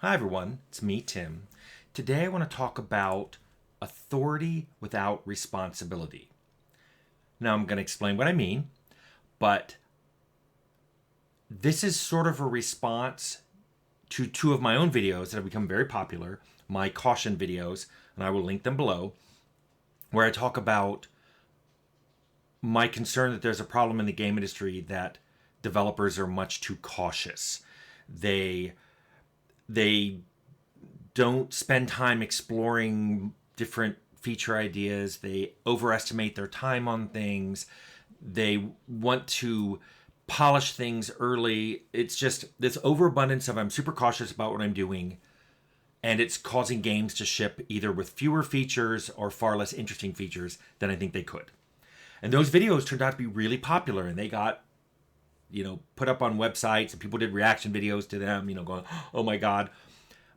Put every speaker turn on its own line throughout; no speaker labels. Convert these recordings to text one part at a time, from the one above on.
Hi everyone, it's me, Tim. Today I want to talk about authority without responsibility. Now I'm going to explain what I mean, but this is sort of a response to two of my own videos that have become very popular, my caution videos, and I will link them below, where I talk about my concern that there's a problem in the game industry that developers are much too cautious. They don't spend time exploring different feature ideas. They overestimate their time on things. They want to polish things early. It's just this overabundance of I'm super cautious about what I'm doing, and it's causing games to ship either with fewer features or far less interesting features than I think they could. And those videos turned out to be really popular, and they got put up on websites, and people did reaction videos to them, going, oh my God.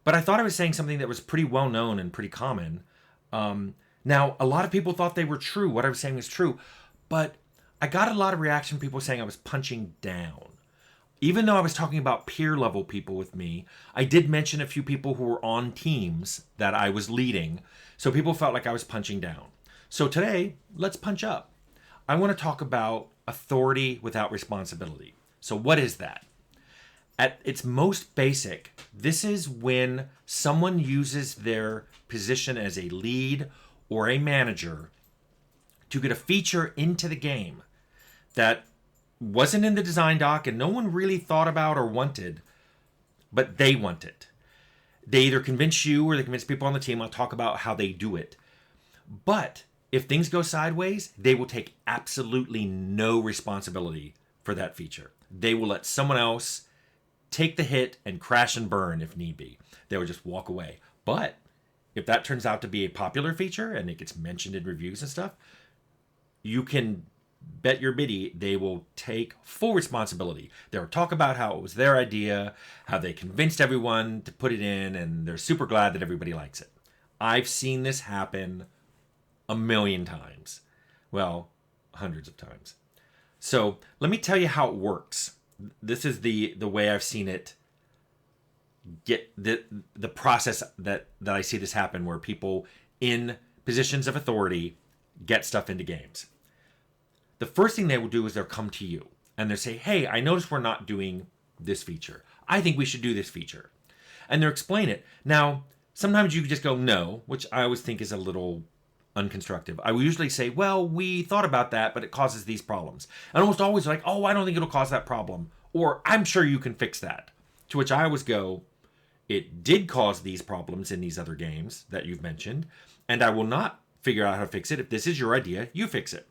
But I thought I was saying something that was pretty well known and pretty common. Now, a lot of people thought they were true. What I was saying was true. But I got a lot of reaction, people saying I was punching down. Even though I was talking about peer level people with me, I did mention a few people who were on teams that I was leading. So people felt like I was punching down. So today, let's punch up. I want to talk about authority without responsibility. So what is that? At its most basic, this is when someone uses their position as a lead or a manager to get a feature into the game that wasn't in the design doc and no one really thought about or wanted, but they want it. They either convince you or they convince people on the team. I'll talk about how they do it. But if things go sideways, they will take absolutely no responsibility for that feature. They will let someone else take the hit and crash and burn if need be. They will just walk away. But if that turns out to be a popular feature and it gets mentioned in reviews and stuff, you can bet your biddy they will take full responsibility. They'll talk about how it was their idea, how they convinced everyone to put it in, and they're super glad that everybody likes it. I've seen this happen a million times. Well, hundreds of times. So let me tell you how it works. This is the way I've seen it get the process that I see this happen, where people in positions of authority get stuff into games. The first thing they will do is they'll come to you and they'll say, hey, I noticed we're not doing this feature. I think we should do this feature. And they'll explain it. Now, sometimes you just go no, which I always think is a little unconstructive. I will usually say, well, we thought about that, but it causes these problems. And almost always like, oh, I don't think it'll cause that problem. Or I'm sure you can fix that. To which I always go, it did cause these problems in these other games that you've mentioned, and I will not figure out how to fix it. If this is your idea, you fix it.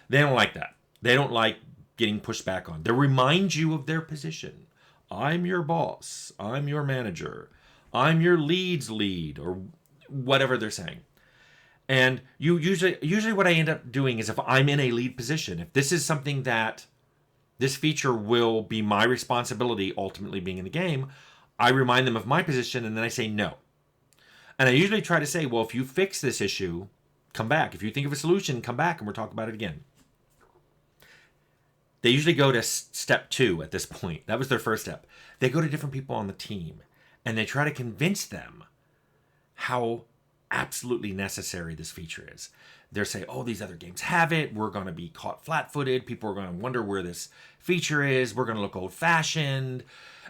They don't like that. They don't like getting pushed back on. They remind you of their position. I'm your boss. I'm your manager. I'm your lead's lead, or whatever they're saying. And you usually what I end up doing is, if I'm in a lead position, if this is something that this feature will be my responsibility ultimately being in the game, I remind them of my position and then I say no. And I usually try to say, well, if you fix this issue, come back. If you think of a solution, come back and we'll talk about it again. They usually go to step 2 at this point. That was their first step. They go to different people on the team and they try to convince them how absolutely necessary this feature is. They're saying, oh, these other games have it. We're going to be caught flat-footed. People are going to wonder where this feature is. We're going to look old-fashioned.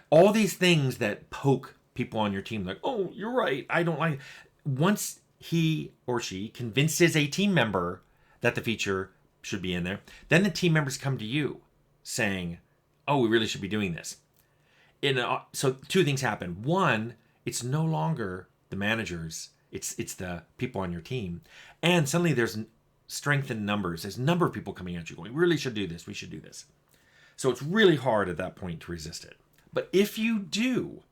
All these things that poke people on your team, like, oh, you're right, I don't like it. Once he or she convinces a team member that the feature should be in there, then the team members come to you saying, oh, we really should be doing this. So two things happen. One, it's no longer the managers, it's the people on your team. And suddenly there's strength in numbers. There's a number of people coming at you going, we really should do this, we should do this. So it's really hard at that point to resist it. But if you do,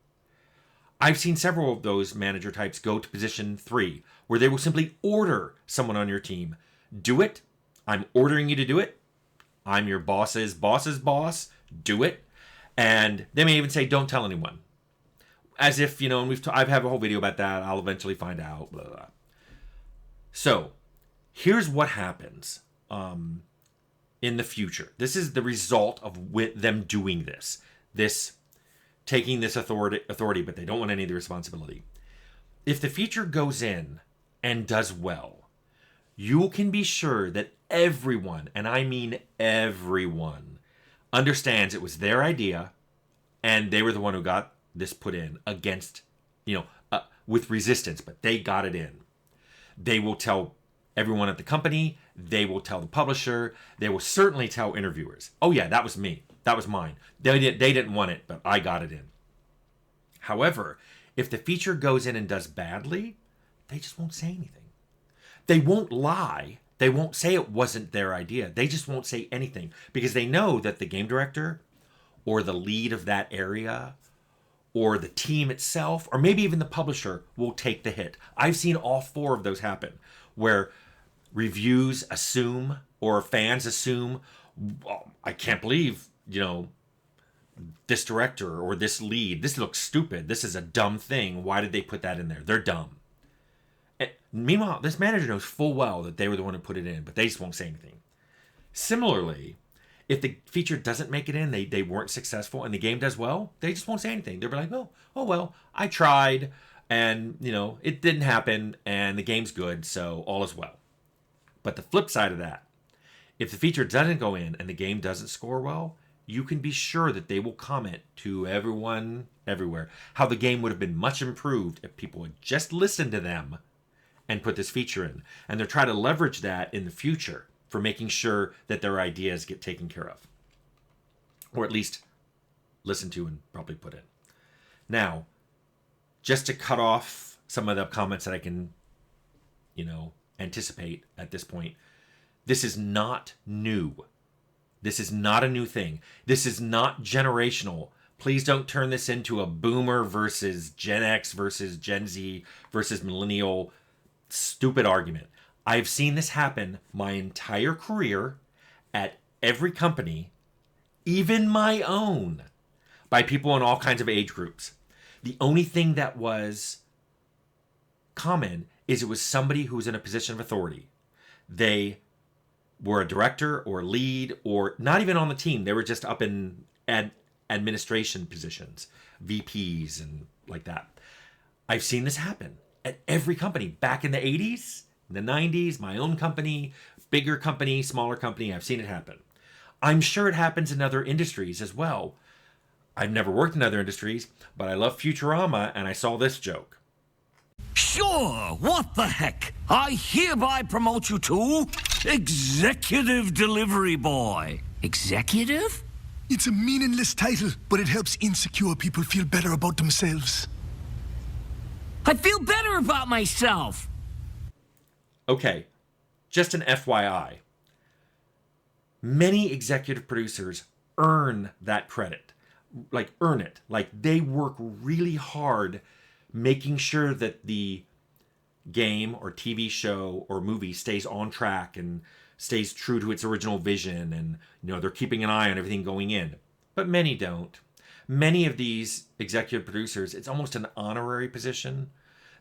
I've seen several of those manager types go to position 3, where they will simply order someone on your team, do it. I'm ordering you to do it. I'm your boss's boss's boss. Do it. And they may even say, don't tell anyone. As if, and I've had a whole video about that. I'll eventually find out. Blah, blah. So here's what happens in the future. This is the result of them doing this taking this authority, but they don't want any of the responsibility. If the feature goes in and does well, you can be sure that everyone, and I mean everyone, understands it was their idea and they were the one who got this put in against, with resistance, but they got it in. They will tell everyone at the company, they will tell the publisher, they will certainly tell interviewers. Oh yeah, that was me. That was mine. They didn't want it, but I got it in. However, if the feature goes in and does badly, they just won't say anything. They won't lie. They won't say it wasn't their idea. They just won't say anything because they know that the game director or the lead of that area or the team itself or maybe even the publisher will take the hit. I've seen all four of those happen where reviews assume or fans assume, well, I can't believe, this director or this lead, this looks stupid. This is a dumb thing. Why did they put that in there? They're dumb. And meanwhile, this manager knows full well that they were the one who put it in, but they just won't say anything. Similarly, if the feature doesn't make it in, they weren't successful, and the game does well, they just won't say anything. They'll be like, oh well, I tried, and, it didn't happen, and the game's good, so all is well. But the flip side of that, if the feature doesn't go in and the game doesn't score well, you can be sure that they will comment to everyone everywhere how the game would have been much improved if people had just listened to them and put this feature in. And they're trying to leverage that in the future for making sure that their ideas get taken care of. Or at least listened to and probably put in. Now, just to cut off some of the comments that I can, anticipate at this point, this is not new. This is not a new thing. This is not generational. Please don't turn this into a boomer versus Gen X versus Gen Z versus millennial stupid argument. I've seen this happen my entire career at every company, even my own, by people in all kinds of age groups. The only thing that was common is it was somebody who was in a position of authority. They were a director or lead or not even on the team. They were just up in administration positions, VPs and like that. I've seen this happen at every company back in the 80s, in the 90s, my own company, bigger company, smaller company. I've seen it happen. I'm sure it happens in other industries as well. I've never worked in other industries, but I love Futurama and I saw this joke.
Sure, what the heck? I hereby promote you to Executive Delivery Boy. Executive?
It's a meaningless title, but it helps insecure people feel better about themselves.
I feel better about myself.
Okay, just an FYI. Many executive producers earn that credit. Earn it. They work really hard making sure that the game or TV show or movie stays on track and stays true to its original vision, and they're keeping an eye on everything going in. But many don't. Many of these executive producers, it's almost an honorary position.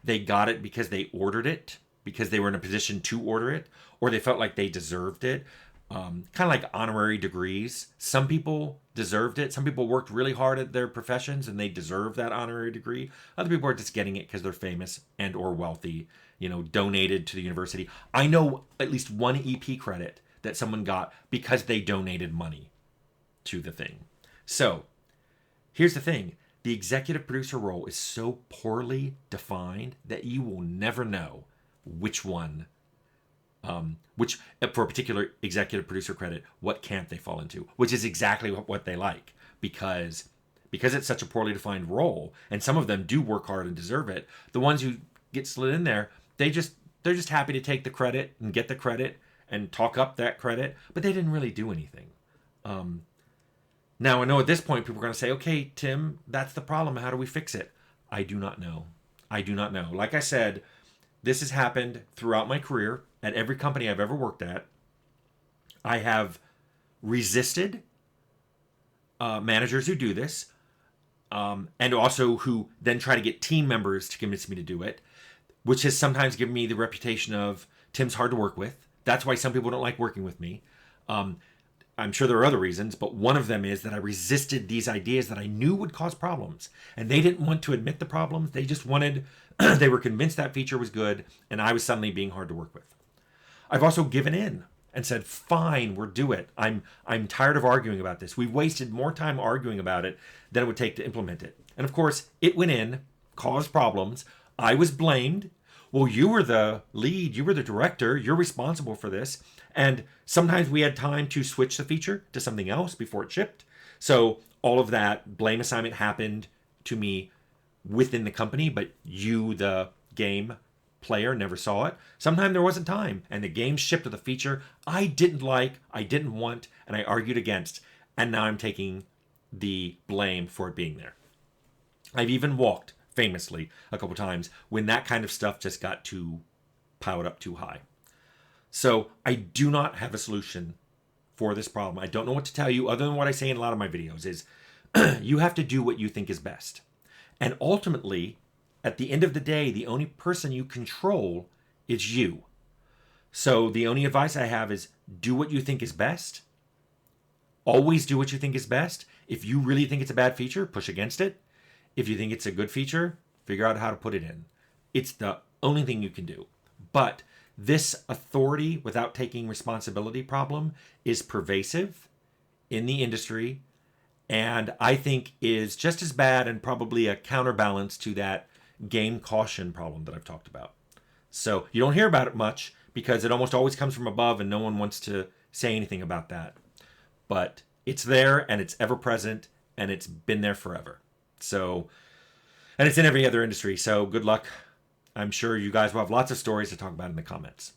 They got it because they ordered it, because they were in a position to order it, or they felt like they deserved it. Kind of like honorary degrees. Some people deserved it. Some people worked really hard at their professions and they deserve that honorary degree. Other people are just getting it because they're famous and or wealthy, donated to the university. I know at least one EP credit that someone got because they donated money to the thing. So here's the thing. The executive producer role is so poorly defined that you will never know which one which for a particular executive producer credit, what camp they fall into, which is exactly what they like because it's such a poorly defined role, and some of them do work hard and deserve it. The ones who get slid in there, they're just happy to take the credit and get the credit and talk up that credit, but they didn't really do anything. Now I know at this point people are going to say, okay, Tim, that's the problem. How do we fix it? I do not know. Like I said, this has happened throughout my career at every company I've ever worked at. I have resisted managers who do this, and also who then try to get team members to convince me to do it, which has sometimes given me the reputation of Tim's hard to work with. That's why some people don't like working with me. I'm sure there are other reasons, but one of them is that I resisted these ideas that I knew would cause problems. And they didn't want to admit the problems. They just wanted, they were convinced that feature was good, and I was suddenly being hard to work with. I've also given in and said, fine, we'll do it. I'm tired of arguing about this. We've wasted more time arguing about it than it would take to implement it. And of course, it went in, caused problems. I was blamed. Well, you were the lead, you were the director, you're responsible for this. And sometimes we had time to switch the feature to something else before it shipped. So all of that blame assignment happened to me within the company, but you, the game player, never saw it. Sometimes there wasn't time, and the game shipped with a feature I didn't like, I didn't want, and I argued against. And now I'm taking the blame for it being there. I've even walked, famously, a couple times when that kind of stuff just got too piled up too high. So I do not have a solution for this problem. I don't know what to tell you other than what I say in a lot of my videos is you have to do what you think is best. And ultimately, at the end of the day, the only person you control is you. So the only advice I have is do what you think is best. Always do what you think is best. If you really think it's a bad feature, push against it. If you think it's a good feature, figure out how to put it in. It's the only thing you can do. But this authority without taking responsibility problem is pervasive in the industry, and I think is just as bad and probably a counterbalance to that game caution problem that I've talked about. So you don't hear about it much because it almost always comes from above and no one wants to say anything about that. But it's there and it's ever present and it's been there forever. So, and it's in every other industry. So good luck. I'm sure you guys will have lots of stories to talk about in the comments.